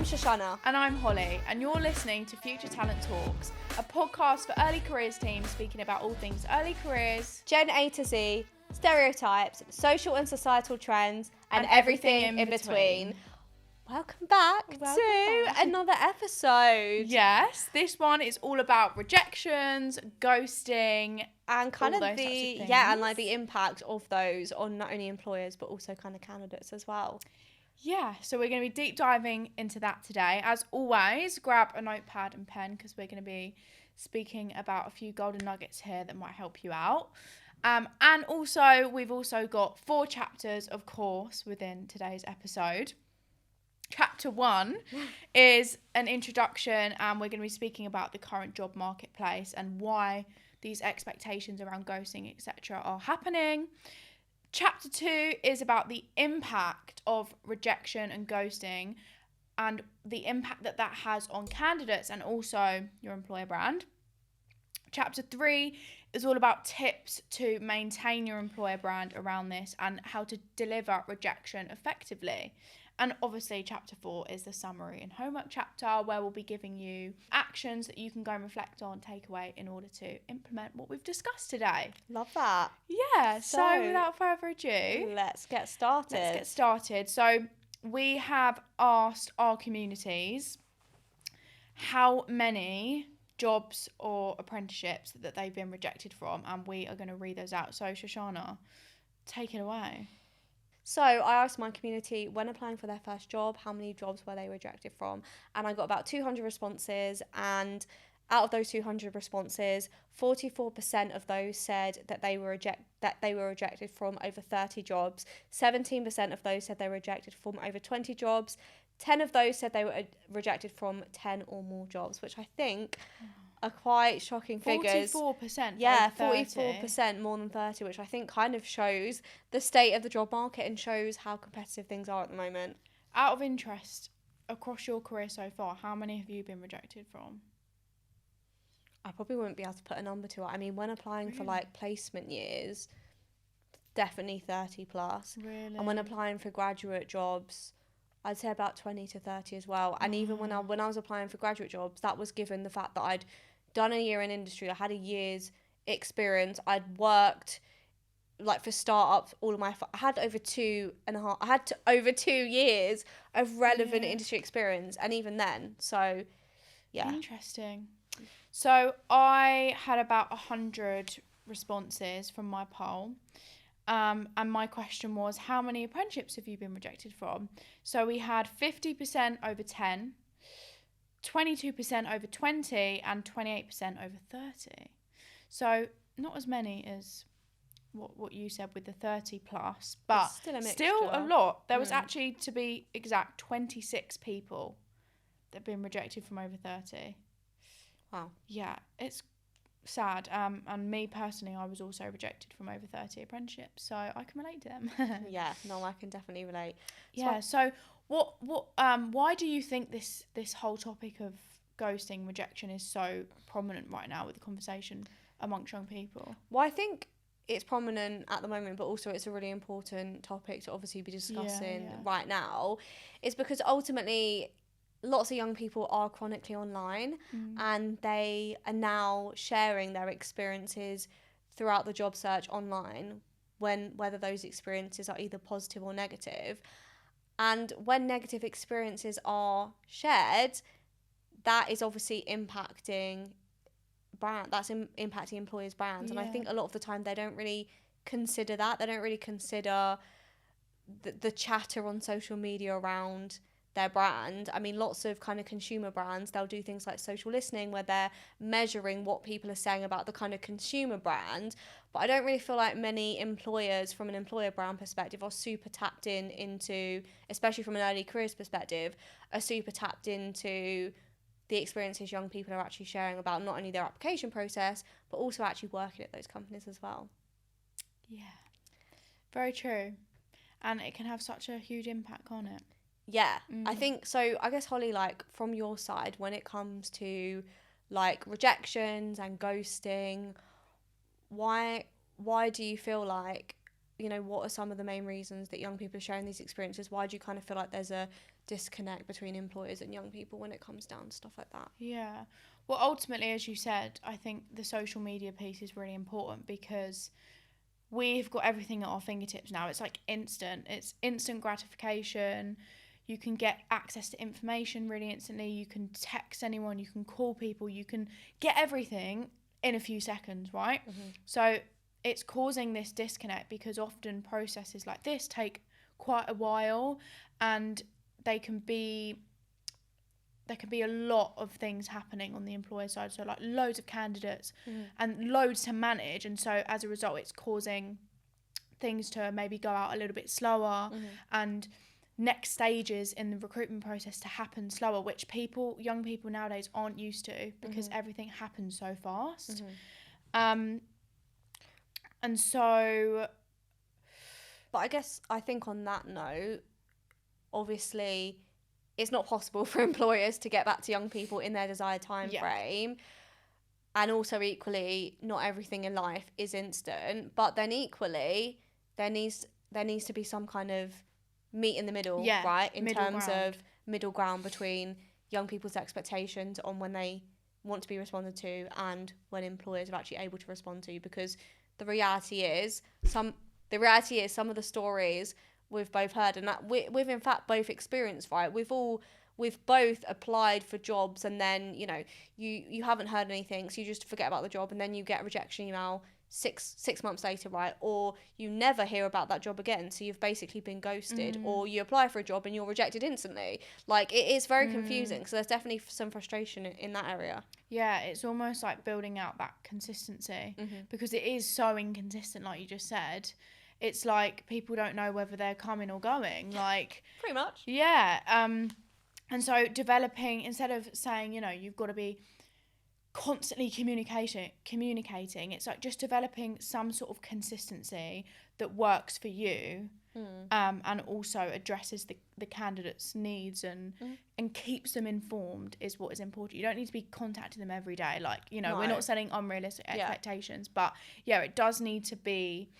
Shoshana. And I'm Holly, and you're listening to Future Talent Talks, a podcast for early careers teams speaking about all things early careers, Gen A to Z, stereotypes, social and societal trends, and everything in between. Welcome back to another episode. Yes, this one is all about rejections, ghosting, and kind of all those types of things. and like the impact of those on not only employers but also kind of candidates as well. Yeah, so we're going to be deep diving into that today. As always, grab a notepad and pen because we're going to be speaking about a few golden nuggets here that might help you out. And also, we've also got 4 chapters, of course, within today's episode. Chapter 1 is an introduction, and we're going to be speaking about the current job marketplace and why these expectations around ghosting, etc., are happening. Chapter 2 is about the impact of rejection and ghosting and the impact that that has on candidates and also your employer brand. Chapter 3 is all about tips to maintain your employer brand around this and how to deliver rejection effectively. And obviously, chapter 4 is the summary and homework chapter where we'll be giving you actions that you can go and reflect on, take away in order to implement what we've discussed today. Love that. Yeah, so without further ado, let's get started. So we have asked our communities how many jobs or apprenticeships that they've been rejected from, and we are going to read those out. So Shoshana, take it away. So I asked my community when applying for their first job, how many jobs were they rejected from? And I got about 200 responses, and out of those 200 responses, 44% of those said that they were rejected from over 30 jobs. 17% of those said they were rejected from over 20 jobs. 10 of those said they were rejected from 10 or more jobs, which I think are quite shocking figures. 44%. Yeah, 44% more than 30, which I think kind of shows the state of the job market and shows how competitive things are at the moment. Out of interest, across your career so far, how many have you been rejected from? I probably wouldn't be able to put a number to it. I mean, when applying for like placement years, definitely 30 plus. Really? And when applying for graduate jobs, I'd say about 20 to 30 as well. And even when I was applying for graduate jobs, that was given the fact that I'd done a year in industry, I had a year's experience, I'd worked like for startups I had over 2 years of relevant industry experience, and even then, so yeah. Interesting. So I had about 100 responses from my poll. And my question was, how many apprenticeships have you been rejected from? So we had 50% over 10, 22% over 20, and 28% over 30. So not as many as what you said with the 30 plus, but still a lot. There was actually, to be exact, 26 people that have been rejected from over 30. Wow. Yeah, it's sad. And me personally, I was also rejected from over 30 apprenticeships, so I can relate to them. Yeah, no, I can definitely relate. Yeah, so why do you think this whole topic of ghosting, rejection is so prominent right now with the conversation amongst young people? Well, I think it's prominent at the moment, but also it's a really important topic to obviously be discussing right now. It's because ultimately lots of young people are chronically online and they are now sharing their experiences throughout the job search online, whether those experiences are either positive or negative. And when negative experiences are shared, that is obviously impacting impacting employers' brands. And I think a lot of the time they don't really consider that. They don't really consider the chatter on social media around their brand. I mean, lots of kind of consumer brands, they'll do things like social listening where they're measuring what people are saying about the kind of consumer brand. But I don't really feel like many employers, from an employer brand perspective, are super tapped into, especially from an early careers perspective, are super tapped into the experiences young people are actually sharing about not only their application process, but also actually working at those companies as well. Yeah, very true. And it can have such a huge impact on it. Yeah, I think so. I guess, Holly, like from your side, when it comes to like rejections and ghosting, why do you feel like what are some of the main reasons that young people are sharing these experiences? Why do you kind of feel like there's a disconnect between employers and young people when it comes down to stuff like that? Yeah. Well, ultimately, as you said, I think the social media piece is really important because we've got everything at our fingertips now. It's like instant. It's instant gratification. You can get access to information really instantly. You can text anyone. You can call people. You can get everything in a few seconds, right? Mm-hmm. So it's causing this disconnect because often processes like this take quite a while, and there can be a lot of things happening on the employer side, so like loads of candidates and loads to manage, and so as a result it's causing things to maybe go out a little bit slower and next stages in the recruitment process to happen slower, which young people nowadays aren't used to because everything happens so fast. And so, but I think on that note, obviously it's not possible for employers to get back to young people in their desired time frame. And also equally, not everything in life is instant. But then equally, there needs to be some kind of meet in the middle, right? In terms of middle ground between young people's expectations on when they want to be responded to and when employers are actually able to respond to. Because the reality is some of the stories we've both heard and that we've in fact both experienced, right? We've both applied for jobs and then you haven't heard anything, so you just forget about the job and then you get a rejection email six months later, right? Or you never hear about that job again, so you've basically been ghosted. Or you apply for a job and you're rejected instantly. Like, it is very confusing, so there's definitely some frustration in that area. Yeah, it's almost like building out that consistency because it is so inconsistent, like you just said. It's like people don't know whether they're coming or going, like pretty much. Yeah. And so developing, instead of saying, you've got to be constantly communicating, it's like just developing some sort of consistency that works for you, and also addresses the candidate's needs and keeps them informed is what is important. You don't need to be contacting them every day, like, No. We're not setting unrealistic expectations, but it does need to be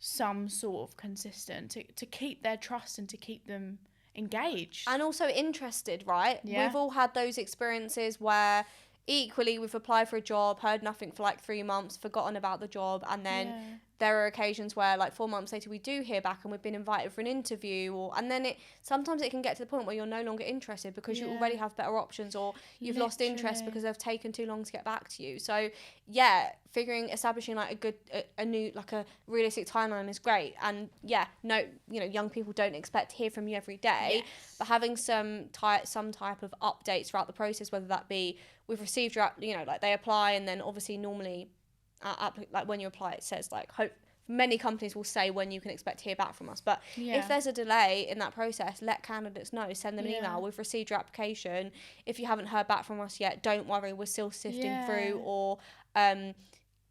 some sort of consistent to keep their trust and to keep them engaged. And also interested, right? Yeah. We've all had those experiences where equally we've applied for a job, heard nothing for like 3 months, forgotten about the job, and then there are occasions where like 4 months later we do hear back and we've been invited for an interview, and then sometimes it can get to the point where you're no longer interested because you already have better options, or you've lost interest because they've taken too long to get back to you. So establishing like a new, like a realistic timeline is great. And young people don't expect to hear from you every day, but having some type of updates throughout the process, whether that be we've received your like they apply, and then obviously normally like when you apply it says like many companies will say when you can expect to hear back from us, but if there's a delay in that process, let candidates know, send them an email, we've received your application, if you haven't heard back from us yet, don't worry, we're still sifting through, or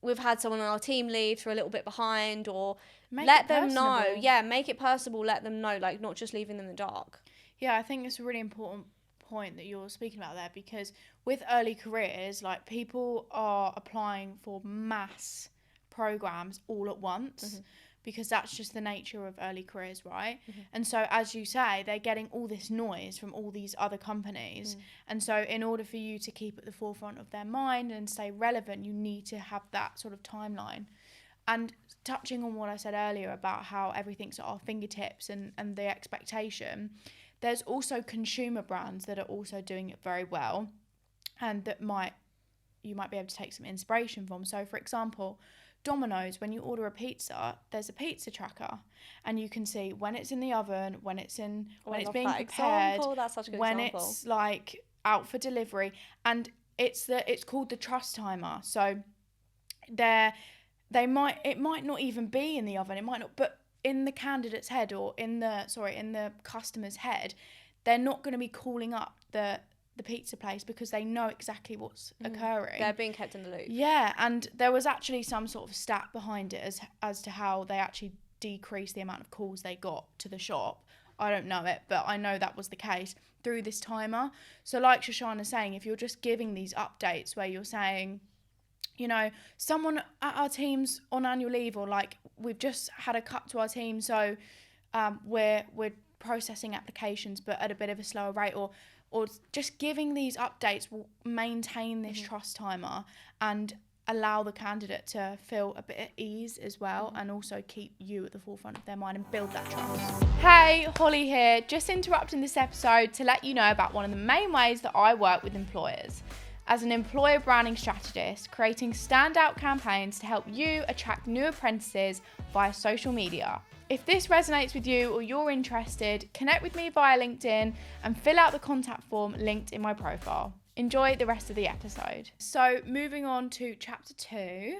we've had someone on our team leave, so we're a little bit behind, or let them know. Make it personable, let them know, like not just leaving them in the dark. I think it's a really important point that you're speaking about there, because with early careers, like, people are applying for mass programs all at once because that's just the nature of early careers, right? And so, as you say, they're getting all this noise from all these other companies, and so in order for you to keep at the forefront of their mind and stay relevant, you need to have that sort of timeline. And touching on what I said earlier about how everything's at our fingertips and the expectation, there's also consumer brands that are also doing it very well, and that you might be able to take some inspiration from. So, for example, Domino's, when you order a pizza, there's a pizza tracker, and you can see when it's in the oven, when it's being prepared, that's such a good when example. it's like out for delivery, and it's called the trust timer. So it might not even be in the oven, it might not, but in the candidate's head, or in the customer's head, they're not going to be calling up the pizza place because they know exactly what's occurring. They're being kept in the loop. Yeah, and there was actually some sort of stat behind it as to how they actually decreased the amount of calls they got to the shop. I don't know it, but I know that was the case through this timer. So like Shoshana's saying, if you're just giving these updates where you're saying, you know, someone at our team's on annual leave, or like we've just had a cut to our team, so we're processing applications but at a bit of a slower rate, or just giving these updates will maintain this trust timer and allow the candidate to feel a bit at ease as well, and also keep you at the forefront of their mind and build that trust. Hey, Holly here, just interrupting this episode to let you know about one of the main ways that I work with employers. As an employer branding strategist, creating standout campaigns to help you attract new apprentices via social media. If this resonates with you or you're interested, connect with me via LinkedIn and fill out the contact form linked in my profile. Enjoy the rest of the episode. So moving on to chapter 2,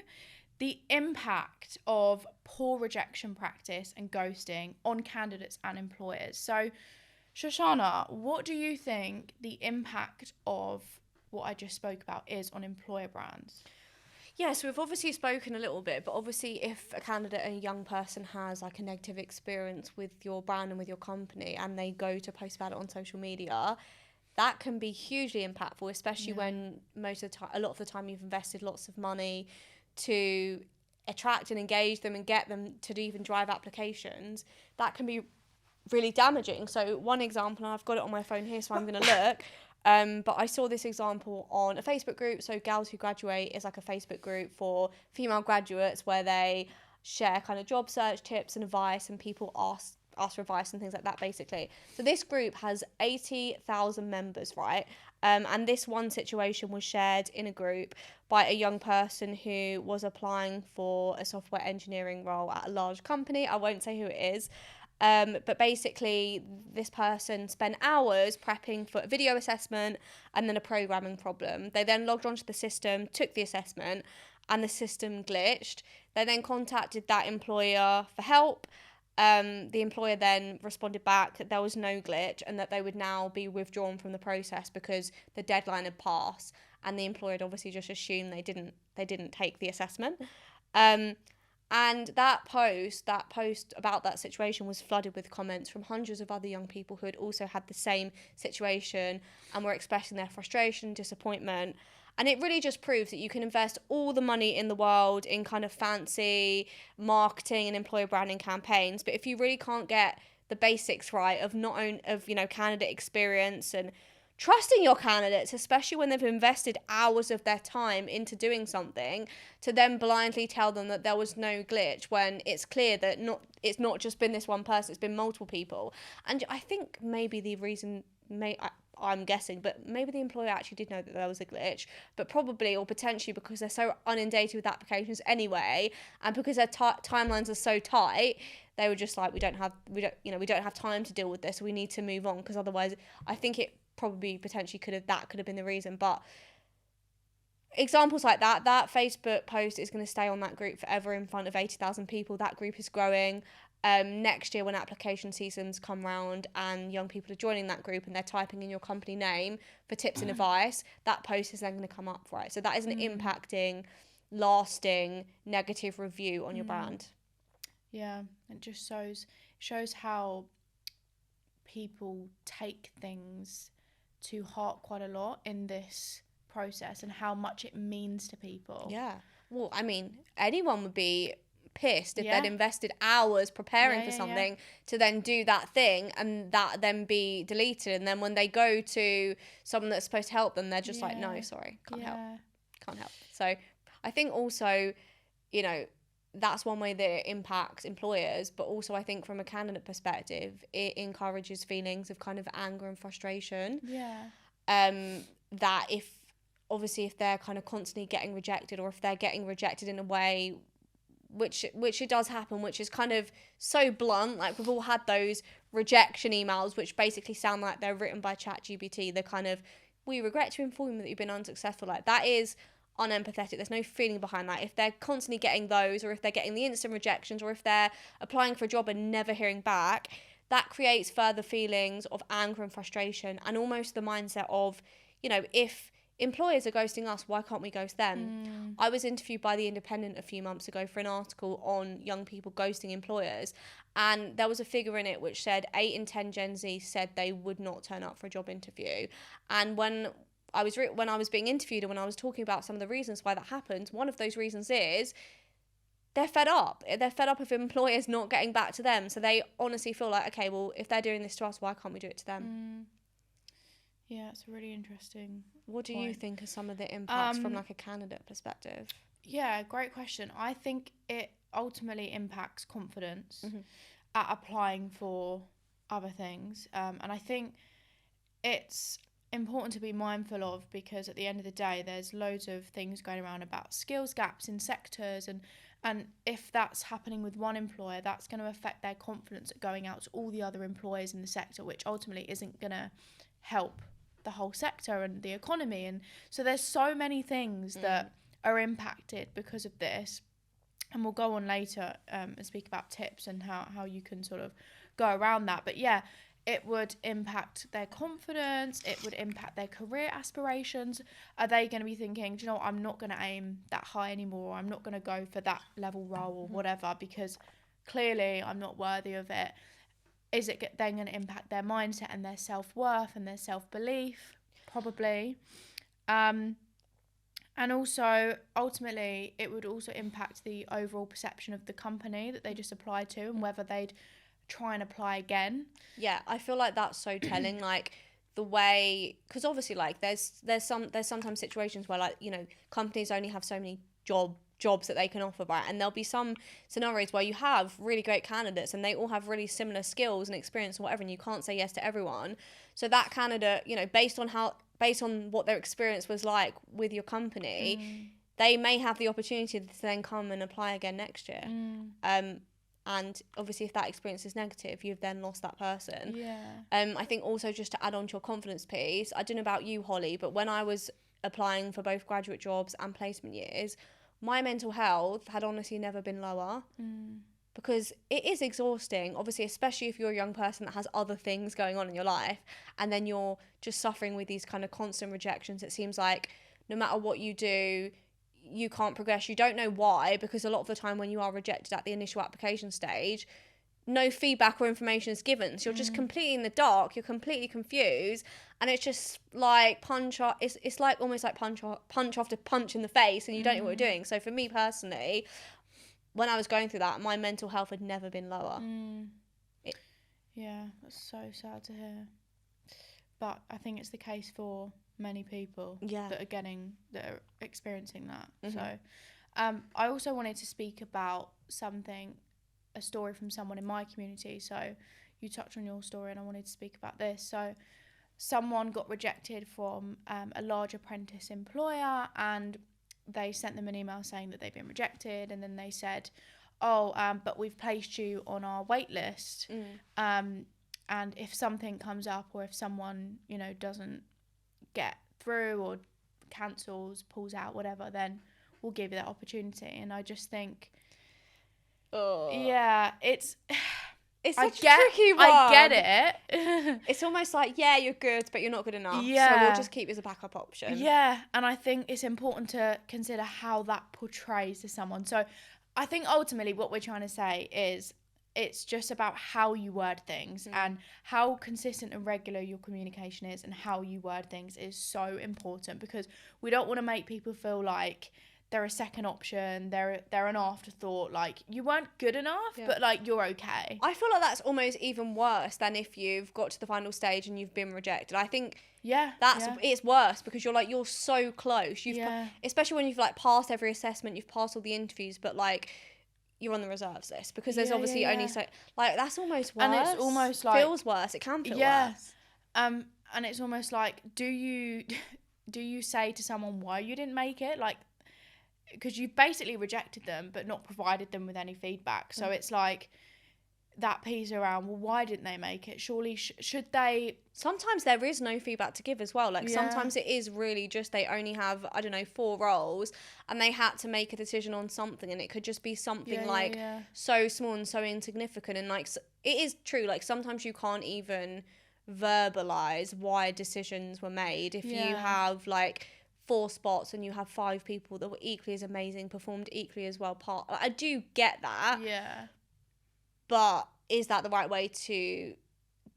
the impact of poor rejection practice and ghosting on candidates and employers. So Shoshana, what do you think the impact of what I just spoke about is on employer brands? Yeah, so we've obviously spoken a little bit, but obviously if a candidate and a young person has like a negative experience with your brand and with your company, and they go to post about it on social media, that can be hugely impactful, especially when a lot of the time you've invested lots of money to attract and engage them and get them to even drive applications. That can be really damaging. So one example, and I've got it on my phone here, so I'm going to look. But I saw this example on a Facebook group. So Girls Who Graduate is like a Facebook group for female graduates where they share kind of job search tips and advice, and people ask for advice and things like that, basically. So this group has 80,000 members, right? And this one situation was shared in a group by a young person who was applying for a software engineering role at a large company. I won't say who it is. But basically, this person spent hours prepping for a video assessment and then a programming problem. They then logged onto the system, took the assessment, and the system glitched. They then contacted that employer for help. The employer then responded back that there was no glitch and that they would now be withdrawn from the process because the deadline had passed, and the employer had obviously just assumed they didn't take the assessment. And that post about that situation was flooded with comments from hundreds of other young people who had also had the same situation and were expressing their frustration, disappointment. And it really just proves that you can invest all the money in the world in kind of fancy marketing and employer branding campaigns, but if you really can't get the basics right of candidate experience and trusting your candidates, especially when they've invested hours of their time into doing something, to then blindly tell them that there was no glitch when it's clear that it's not just been this one person, it's been multiple people. And I think maybe the reason, I'm guessing, but maybe the employer actually did know that there was a glitch, but probably or potentially because they're so inundated with applications anyway, and because their timelines are so tight, they were just like, we don't have time to deal with this, so we need to move on, because otherwise I think it probably potentially could have been the reason. But examples like that Facebook post is going to stay on that group forever in front of 80,000 people. That group is growing. Next year when application seasons come round and young people are joining that group and they're typing in your company name for tips and advice, that post is then going to come up, right? So that is an impacting, lasting negative review on your brand. Yeah, it just shows how people take things to heart quite a lot in this process and how much it means to people. Yeah. Well, I mean, anyone would be pissed if they'd invested hours preparing for something to then do that thing and that then be deleted, and then when they go to someone that's supposed to help them, they're just like, no, sorry, can't help. So I think also, that's one way that it impacts employers, but also I think from a candidate perspective, it encourages feelings of kind of anger and frustration. That if they're kind of constantly getting rejected, or if they're getting rejected in a way which it does happen, which is kind of so blunt, like we've all had those rejection emails which basically sound like they're written by ChatGPT. They're kind of, we regret to inform you that you've been unsuccessful. Like, that is unempathetic. There's no feeling behind that. If they're constantly getting those, or if they're getting the instant rejections, or if they're applying for a job and never hearing back, that creates further feelings of anger and frustration, and almost the mindset of, if employers are ghosting us, why can't we ghost them? I was interviewed by The Independent a few months ago for an article on young people ghosting employers, and there was a figure in it which said 8 in 10 Gen Z said they would not turn up for a job interview. And when when I was being interviewed and when I was talking about some of the reasons why that happened, one of those reasons is they're fed up. They're fed up of employers not getting back to them. So they honestly feel like, okay, well, if they're doing this to us, why can't we do it to them? Yeah, it's a really interesting What do point. you think are some of the impacts from like a candidate perspective? Yeah, great question. I think it ultimately impacts confidence at applying for other things. And I think it's important to be mindful of, because at the end of the day, there's loads of things going around about skills gaps in sectors, and if that's happening with one employer, that's going to affect their confidence at going out to all the other employers in the sector, which ultimately isn't going to help the whole sector and the economy. And so there's so many things that are impacted because of this, and we'll go on later and speak about tips and how you can sort of go around that. But yeah, it would impact their confidence, it would impact their career aspirations. Are they going to be thinking, do you know what, I'm not going to aim that high anymore, or I'm not going to go for that level role or whatever, because clearly I'm not worthy of it? Is it then going to impact their mindset and their self-worth and their self-belief? Probably. And also, ultimately, it would also impact the overall perception of the company that they just applied to, and whether they'd try and apply again. Yeah, I feel like that's so telling. Like the way, because obviously, like there's sometimes situations where, like, you know, companies only have so many jobs that they can offer, right? And there'll be some scenarios where you have really great candidates and they all have really similar skills and experience or whatever, and you can't say yes to everyone. So that candidate, you know, based on what their experience was like with your company, they may have the opportunity to then come and apply again next year. And obviously, if that experience is negative, you've then lost that person. Yeah. I think also, just to add on to your confidence piece, I don't know about you, Holly, but when I was applying for both graduate jobs and placement years, my mental health had honestly never been lower. Because it is exhausting, obviously, especially if you're a young person that has other things going on in your life, and then you're just suffering with these kind of constant rejections. It seems like no matter what you do, you can't progress. You don't know why, because a lot of the time when you are rejected at the initial application stage, no feedback or information is given. So you're just completely in the dark, you're completely confused, and it's just like it's like almost like punch after punch in the face, and you don't know what you're doing. So for me personally, when I was going through that, my mental health had never been lower. Yeah, that's so sad to hear. But I think it's the case for many people that are experiencing that. So I also wanted to speak about a story from someone in my community. So you touched on your story and I wanted to speak about this. So someone got rejected from a large apprentice employer, and they sent them an email saying that they've been rejected, and then they said, but we've placed you on our wait list, and if something comes up, or if someone, you know, doesn't get through or cancels, pulls out, whatever, then we'll give you that opportunity. And I just think, it's such a tricky one. I get it. It's almost like, yeah, you're good, but you're not good enough. Yeah. So we'll just keep you as a backup option. Yeah, and I think it's important to consider how that portrays to someone. So I think ultimately what we're trying to say is it's just about how you word things, and how consistent and regular your communication is, and how you word things is so important, because we don't want to make people feel like they're a second option, they're an afterthought, like you weren't good enough, but like you're okay. I feel like that's almost even worse than if you've got to the final stage and you've been rejected. I think it's worse, because you're so close. Especially when you've like passed every assessment, you've passed all the interviews, but like you're on the reserves list, because there's obviously only so, like, that's almost worse. And it's almost like feels worse. It can feel worse. And it's almost like, do you say to someone why you didn't make it, like, because you've basically rejected them but not provided them with any feedback. So it's like that piece around, well, why didn't they make it? Surely should they? Sometimes there is no feedback to give as well. Like sometimes it is really just they only have, I don't know, 4 roles, and they had to make a decision on something, and it could just be something so small and so insignificant. And like it is true, like sometimes you can't even verbalize why decisions were made. If you have like 4 spots and you have 5 people that were equally as amazing, performed equally as well, I do get that. Yeah. But is that the right way to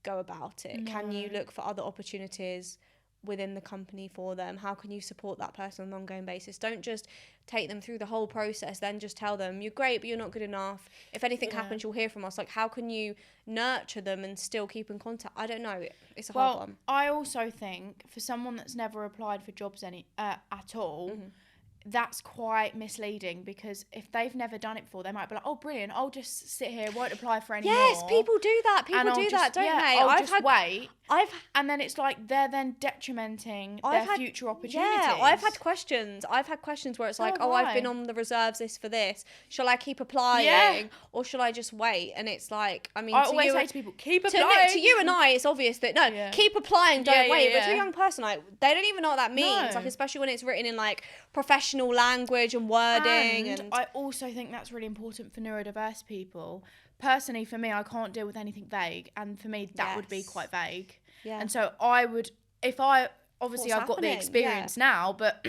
go about it? No. Can you look for other opportunities within the company for them? How can you support that person on an ongoing basis? Don't just take them through the whole process, then just tell them you're great but you're not good enough. If anything happens, you'll hear from us. Like, how can you nurture them and still keep in contact? I don't know. It's a hard one. I also think for someone that's never applied for jobs at all, that's quite misleading, because if they've never done it before, they might be like, oh, brilliant, I'll just sit here, won't apply for any more. Yes, people do that. People do that, don't they? I'll just wait. And then it's like they're then detrimenting their future opportunities. Yeah, I've had questions. Where it's like, I've been on the reserves list for this. Shall I keep applying or shall I just wait? And it's like, I mean, I always say to people, keep applying. To you and I, it's obvious that keep applying, don't wait. But to a young person, like, they don't even know what that means. Like, especially when it's written in like professional language and wording. And I also think that's really important for neurodiverse people. Personally, for me, I can't deal with anything vague, and for me that would be quite vague. And so I would, if I obviously I've got the experience now, but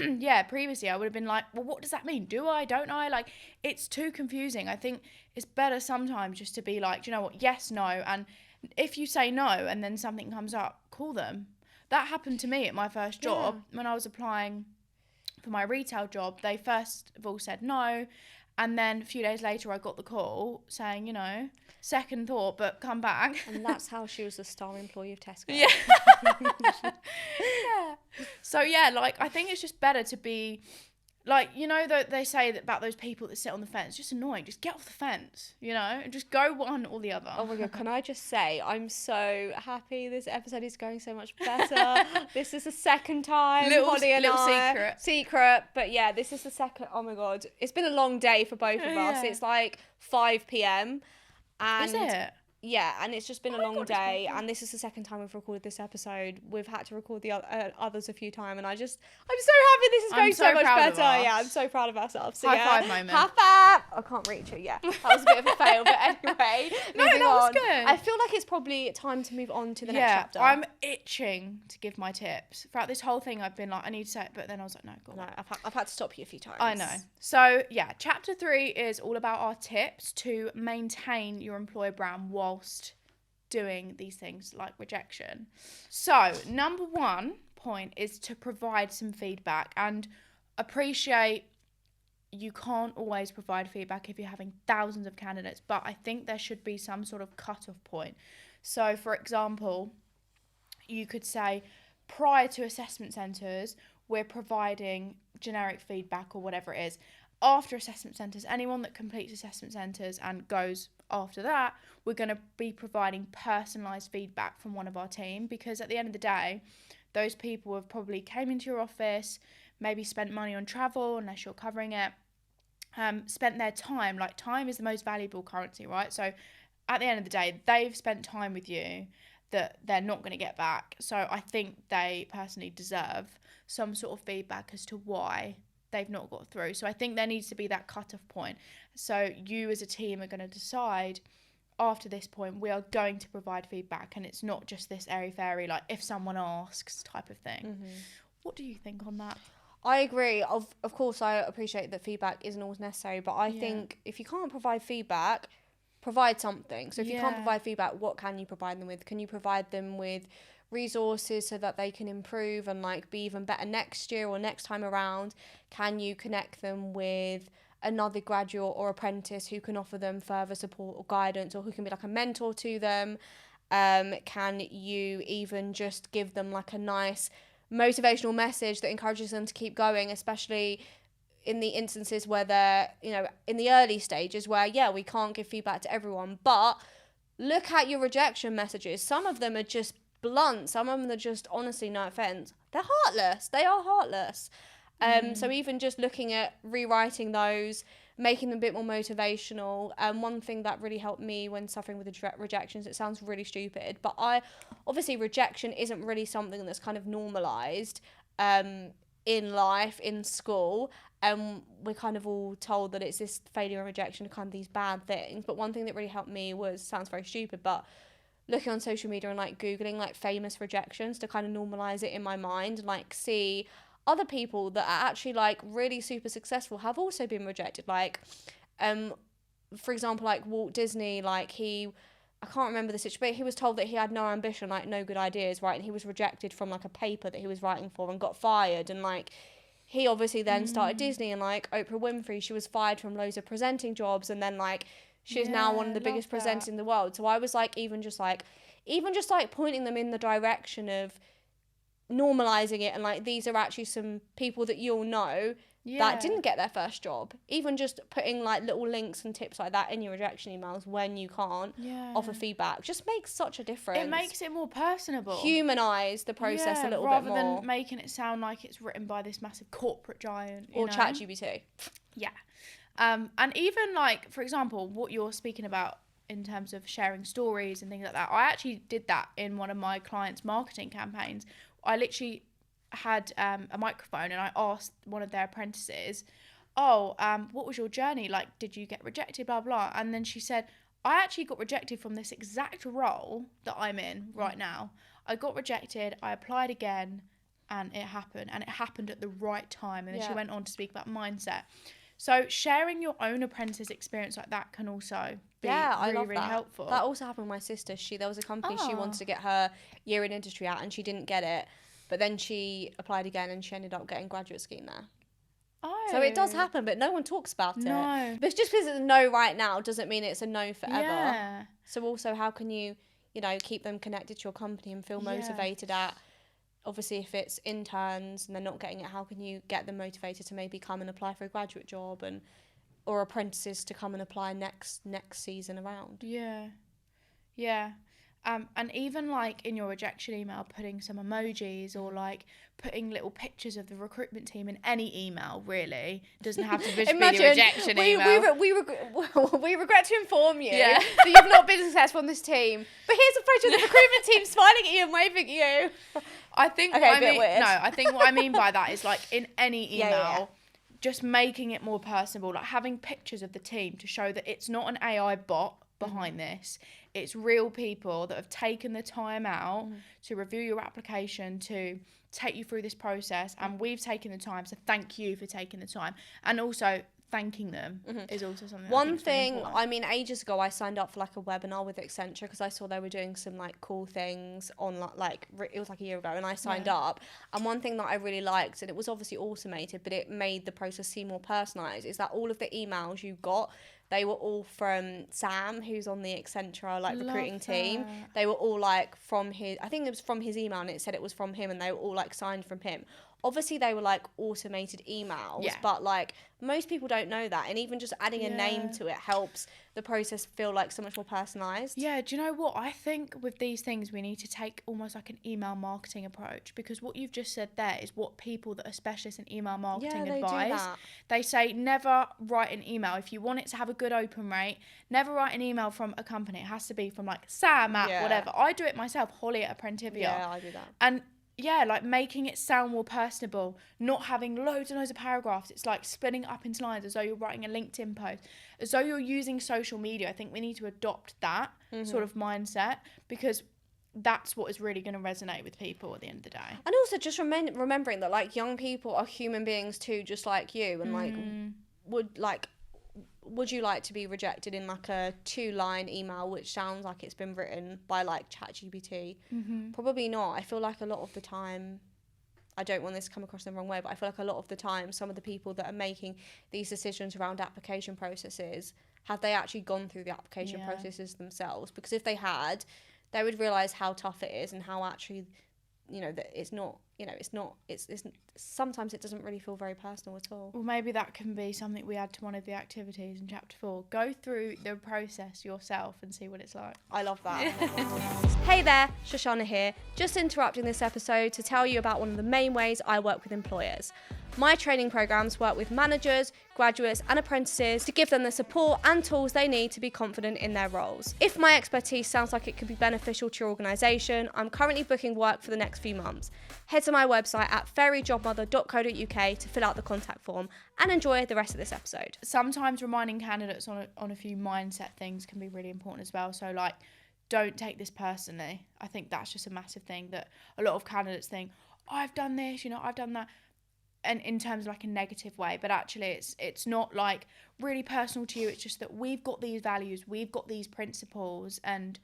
previously I would have been like, well, what does that mean? Do I, don't I? Like, it's too confusing. I think it's better sometimes just to be like, do you know what, yes, no, and if you say no and then something comes up, call them. That happened to me at my first job when I was applying for my retail job. They first of all said no, and then a few days later I got the call saying, you know, second thought, but come back. And that's how she was the star employee of Tesco. Yeah. So like, I think it's just better to be like, you know, that they say that about those people that sit on the fence, just annoying. Just get off the fence, you know, and just go one or the other. Oh my God, can I just say, I'm so happy this episode is going so much better. This is the second time Holly and I... Secret. But yeah, this is the second... Oh my God. It's been a long day for both of us. It's like 5 p.m. And is it? Yeah, and it's just been a long day, and this is the second time we've recorded this episode. We've had to record the others a few times, and I'm so happy this is going so much better. Yeah, I'm so proud of ourselves. So, high five moment. High five. I can't reach it yet. That was a bit of a fail, but anyway. No, that was good. I feel like it's probably time to move on to the next chapter. I'm itching to give my tips. Throughout this whole thing, I've been like, I need to say it, but then I was like, no, go on. No, I've had to stop you a few times. I know. So, yeah, chapter 3 is all about our tips to maintain your employer brand whilst doing these things like rejection. So, number 1 point is to provide some feedback, and appreciate you can't always provide feedback if you're having thousands of candidates, but I think there should be some sort of cut-off point. So, for example, you could say, prior to assessment centres, we're providing generic feedback or whatever it is. After assessment centres, anyone that completes assessment centres and goes after that, we're going to be providing personalised feedback from one of our team, because at the end of the day, those people have probably came into your office, maybe spent money on travel, unless you're covering it, spent their time. Like, time is the most valuable currency, right? So at the end of the day, they've spent time with you that they're not going to get back. So I think they personally deserve some sort of feedback as to why they've not got through. So I think there needs to be that cut-off point. So you as a team are going to decide, after this point, we are going to provide feedback, and it's not just this airy-fairy, like, if someone asks type of thing. Mm-hmm. What do you think on that? I agree. Of course, I appreciate that feedback isn't always necessary, but I think if you can't provide feedback, provide something. So if you can't provide feedback, what can you provide them with? Can you provide them with resources so that they can improve and like be even better next year or next time around? Can you connect them with another graduate or apprentice who can offer them further support or guidance, or who can be like a mentor to them? Can you even just give them like a nice motivational message that encourages them to keep going, especially in the instances where they're, you know, in the early stages where, we can't give feedback to everyone, but look at your rejection messages. Some of them are just blunt. Some of them are just, honestly, no offense, they're heartless. They are heartless. So even just looking at rewriting those, making them a bit more motivational. One thing that really helped me when suffering with the rejections, it sounds really stupid, but obviously rejection isn't really something that's kind of normalised in life, in school. We're kind of all told that it's this failure and rejection, kind of these bad things. But one thing that really helped me was, sounds very stupid, but looking on social media and like Googling like famous rejections to kind of normalise it in my mind, and like see other people that are actually like really super successful have also been rejected. Like, for example, like Walt Disney, like he I can't remember the situation, but he was told that he had no ambition, like no good ideas, right? And he was rejected from like a paper that he was writing for and got fired. And like, he obviously then started Disney, and like Oprah Winfrey, she was fired from loads of presenting jobs, and then like she's now one of the biggest presenters in the world. So I was like, even just like pointing them in the direction of normalizing it, and like, these are actually some people that you'll know that didn't get their first job. Even just putting like little links and tips like that in your rejection emails when you can't offer feedback just makes such a difference. It makes it more personable. Humanise the process a little bit more. Rather than making it sound like it's written by this massive corporate giant. Or ChatGPT. Yeah. And even like, for example, what you're speaking about in terms of sharing stories and things like that. I actually did that in one of my clients' marketing campaigns. I literally had a microphone, and I asked one of their apprentices, what was your journey like? Did you get rejected, blah blah? And then she said, I actually got rejected from this exact role that I'm in right now. I got rejected, I applied again, and it happened at the right time. And then she went on to speak about mindset. So sharing your own apprentice experience like that can also be really helpful. That also happened with my sister. There was a company she wanted to get her year in industry at, and she didn't get it. But then she applied again, and she ended up getting graduate scheme there. Oh. So it does happen, but no one talks about it. But just because it's a no right now doesn't mean it's a no forever. Yeah. So also, how can you keep them connected to your company and feel motivated at, obviously, if it's interns and they're not getting it, how can you get them motivated to maybe come and apply for a graduate job, or apprentices to come and apply next season around? Yeah. Yeah. And even like in your rejection email, putting some emojis, or like putting little pictures of the recruitment team in any email, really. Doesn't have to just be the rejection email. We regret to inform you that you've not been successful on this team. But here's a photo of the recruitment team smiling at you and waving at you. I think what I mean by that is like in any email, just making it more personable, like having pictures of the team to show that it's not an AI bot behind this. It's real people that have taken the time out to review your application, to take you through this process, and we've taken the time, so thank you for taking the time. And also thanking them is also something. One thing, I mean, ages ago I signed up for like a webinar with Accenture because I saw they were doing some like cool things on, like it was like a year ago, and I signed up. And one thing that I really liked, and it was obviously automated, but it made the process seem more personalised, is that all of the emails you got, they were all from Sam, who's on the Accenture recruiting team. They were all like from his, I think it was from his email, and it said it was from him, and they were all like signed from him. Obviously they were like automated emails, but like most people don't know that, and even just adding a name to it helps the process feel like so much more personalised. Yeah, do you know what? I think with these things we need to take almost like an email marketing approach, because what you've just said there is what people that are specialists in email marketing advise. They say never write an email. If you want it to have a good open rate, never write an email from a company. It has to be from like Sam at whatever. I do it myself, Holly at Apprentivia. Yeah, I do that. And yeah, like making it sound more personable, not having loads and loads of paragraphs. It's like splitting it up into lines as though you're writing a LinkedIn post, as though you're using social media. I think we need to adopt that sort of mindset, because that's what is really going to resonate with people at the end of the day. And also just remembering that like young people are human beings too, just like you, and like would you like to be rejected in like a 2-line email which sounds like it's been written by like ChatGPT? Probably not. I feel like a lot of the time, I don't want this to come across in the wrong way, but I feel like a lot of the time some of the people that are making these decisions around application processes, have they actually gone through the application processes themselves? Because if they had, they would realise how tough it is, and how actually, that it's not, it's sometimes it doesn't really feel very personal at all. Well, maybe that can be something we add to one of the activities in chapter 4. Go through the process yourself and see what it's like. I love that. Hey there, Shoshana here, just interrupting this episode to tell you about one of the main ways I work with employers. My training programs work with managers, graduates and apprentices to give them the support and tools they need to be confident in their roles. If my expertise sounds like it could be beneficial to your organisation, I'm currently booking work for the next few months. Head to my website at fairyjobmother.co.uk to fill out the contact form, and enjoy the rest of this episode. Sometimes reminding candidates on a few mindset things can be really important as well. So like, don't take this personally. I think that's just a massive thing that a lot of candidates think, I've done this, I've done that. and in terms of like a negative way, but actually it's not like really personal to you. It's just that we've got these values, we've got these principles, and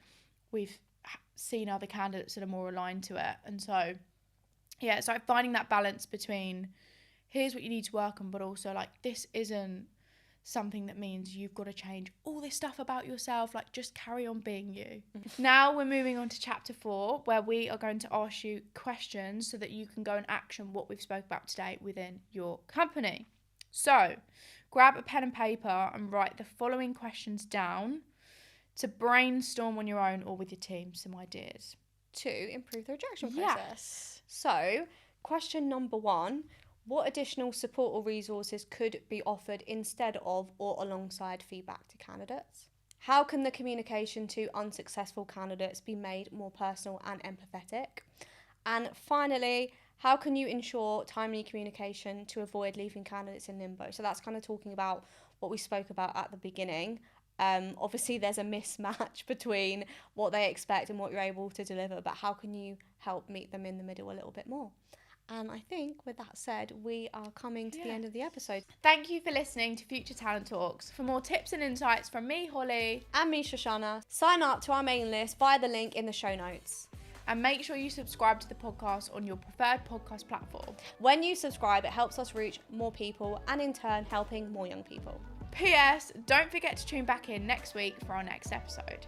we've seen other candidates that are more aligned to it. And so yeah, it's like finding that balance between here's what you need to work on, but also like this isn't something that means you've got to change all this stuff about yourself. Like, just carry on being you. Now we're moving on to chapter 4, where we are going to ask you questions so that you can go and action what we've spoke about today within your company. So grab a pen and paper and write the following questions down to brainstorm on your own or with your team some ideas to improve the rejection process. So question number 1, what additional support or resources could be offered instead of or alongside feedback to candidates? How can the communication to unsuccessful candidates be made more personal and empathetic? And finally, how can you ensure timely communication to avoid leaving candidates in limbo? So that's kind of talking about what we spoke about at the beginning. Obviously, there's a mismatch between what they expect and what you're able to deliver, but how can you help meet them in the middle a little bit more? And I think with that said, we are coming to the end of the episode. Thank you for listening to Future Talent Talks. For more tips and insights from me, Holly, and me, Shoshana, sign up to our mailing list via the link in the show notes. And make sure you subscribe to the podcast on your preferred podcast platform. When you subscribe, it helps us reach more people and in turn helping more young people. P.S. Don't forget to tune back in next week for our next episode.